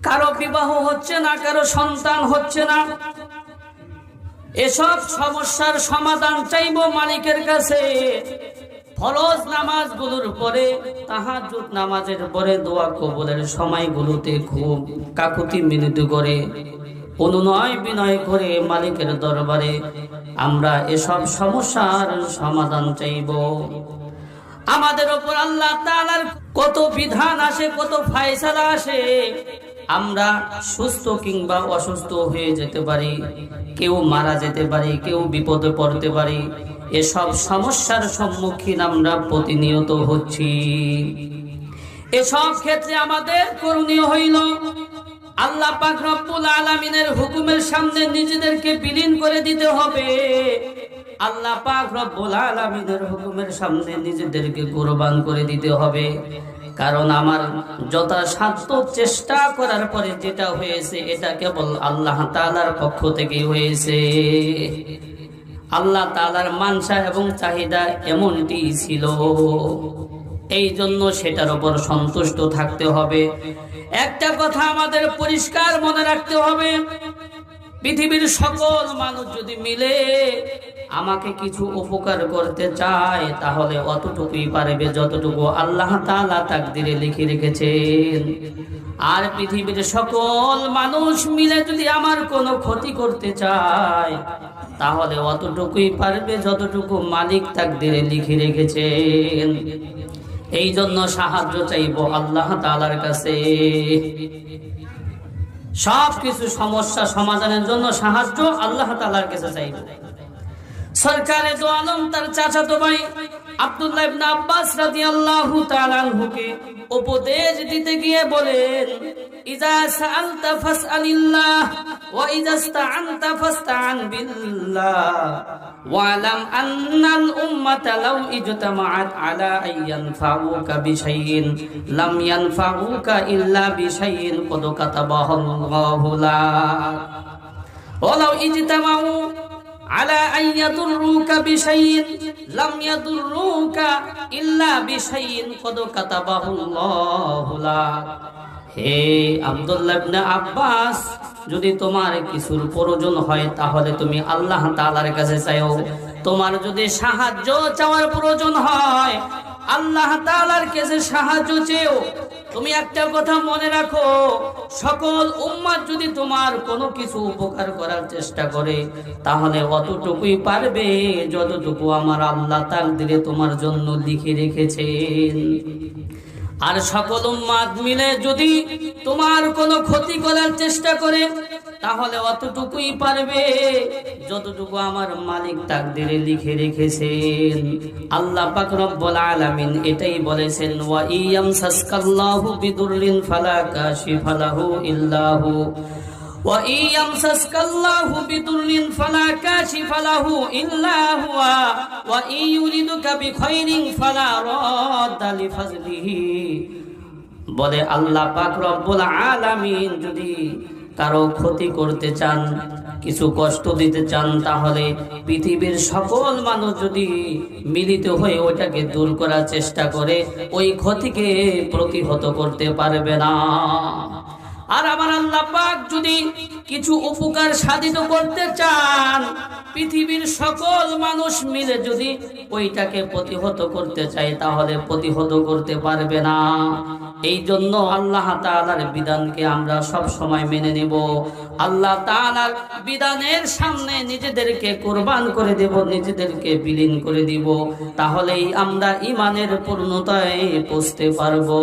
কারো বিবাহ হচ্ছে না, কারো সন্তান হচ্ছে না। এসব সমস্যার সমাধান চাইবো মালিকের কাছে। ফরজ নামাজগুলোর পরে, তাহাজ্জুদ নামাজের পরে দোয়া কবুলের সময়গুলোতে খুব কাকুতি মিনতি করে, অনুনয় বিনয় করে মালিকের দরবারে আমরা এসব সমস্যার সমাধান চাইব। আমাদের উপর আল্লাহ তাআলার কত বিধান আসে, কত ফায়সালা আসে। আমরা সুস্থ কিংবা অসুস্থ হয়ে যেতে পারি, কেউ মারা যেতে পারি, কেউ বিপদে পড়তে পারি। এসব সমস্যার সম্মুখীন আমরা প্রতিনিয়ত হচ্ছি। এসব ক্ষেত্রে আমাদের করণীয় হইল আল্লাহ পাক রব্বুল আলামিনের হুকুমের সামনে নিজেদেরকে বিলীন করে দিতে হবে। আল্লাহ পাক রব্বুল আলামিনের হুকুমের সামনে নিজেদেরকে কুরবান করে দিতে হবে। কারণ আমার যথাসাধ্য চেষ্টা করার পরে যেটা হয়েছে এটা কেবল আল্লাহ তাআলার পক্ষ থেকে হয়েছে। আল্লাহ তাআলার মানসা এবং চাহিদা এমনটি ছিল, এই জন্য সেটার উপর সন্তুষ্ট থাকতে হবে। একটা কথা আমাদের পরিষ্কার মনে রাখতে হবে, পৃথিবীর সকল মানুষ যদি মিলে আমাকে কিছু উপকার করতে চায় তাহলে অতটুকুই পারবে যতটুকু আল্লাহ তাআলা তাকদিরে লিখে রেখেছেন। আর পৃথিবীর সকল মানুষ মিলে যদি আমার কোনো ক্ষতি করতে চায় তাহলে অতটুকুই পারবে যতটুকু মালিক তাকদিরে লিখে রেখেছেন। এই জন্য সাহায্য চাইবো আল্লাহ তাআলার কাছে। সব কিছু সমস্যা সমাধানের জন্য সাহায্য আল্লাহ তাআলার কাছে চাইবো। সরকারে দো আলম তার চাচাতো ভাই আব্দুল্লাহ ইবনে আব্বাস রাদিয়াল্লাহু তাআলা আনহুকে উপদেশ দিতে গিয়ে বলেন, ইজা সাআলতা ফাসআলিল্লাহ ওয়া ইজা ইসতাআনতা ফাসতাআন বিল্লাহ ওয়ালাম আন্নাল উম্মাতা লাউ ইজতামাআত আলা আইয়ানফাউকা বিশাইইন লাম ইয়ানফাউকা ইল্লা বিশাইইন কদ কাতাবাহুল্লাহু লাক ওয়া লাউ ইজতামাউ আলা আইয়াদুররুকা বিশাইইন লাম ইয়াদুররুকা ইল্লা বিশাইইন কদ কাতাবাহুল্লাহু লাক। হে আব্দুল্লাহ ইবনে আব্বাস, যদি তোমার কিছুর প্রয়োজন হয় তাহলে তুমি আল্লাহ তাআলার কাছে চাও। তোমার যদি সাহায্য চাওয়ার প্রয়োজন হয় আল্লাহ তাআলার কাছে সাহায্য চেও। তুমি একটা কথা মনে রাখো, সকল উম্মাত যদি তোমার কোনো কিছু উপকার করার চেষ্টা করে তাহলে অতটুকুই পারবে যতটুকু আমার আল্লাহ তাকদিরে তোমার জন্য লিখে রেখেছেন। আর সকল উম্মাত মিলে যদি তোমার কোনো ক্ষতি করার চেষ্টা করে তাহলে অতটুকুই পারবে যতটুকু আমার মালিক তাকদিরে লিখে রেখেছেন। আল্লাহ পাক রব্বুল আলামিন এটাই বলেছেন, ওয়া ইয়ামসাসকাল্লাহু বিদুররিন ফালা কাশিফা লাহু ইল্লা হু ওয়া ইয়ামসাসকাল্লাহু বিদুররিন ফালা কাশিফা লাহু ইল্লা হুয়া ওয়া ইউরিদুকা বিখাইরিন ফালা রাদ্দা লিফাজলিহি। বলে আল্লাহ পাক রব্বুল আলামিন যদি কারো ক্ষতি করতে চান, কিছু কষ্ট দিতে চান, তাহলে পৃথিবীর সকল মানুষ যদি মিলিত হয়ে ওইটাকে দূর করার চেষ্টা করে ওই ক্ষতিকে প্রতিহত করতে পারবে না। আর আমার আল্লাহ পাক যদি কিছু উপকার সাধিত করতে চান, পৃথিবীর সকল মানুষ মিলে যদি ওইটাকে প্রতিহত করতে চায় তাহলে প্রতিহত করতে পারবে না। এই জন্য আল্লাহ তাআলার বিধানকে আমরা সব সময় মেনে নেব। আল্লাহ তাআলার বিধানের সামনে নিজেদেরকে কুরবান করে দেব, নিজেদেরকে বিলীন করে দিব। তাহলেই আমরা ঈমানের পূর্ণতায় পৌঁছতে পারবো।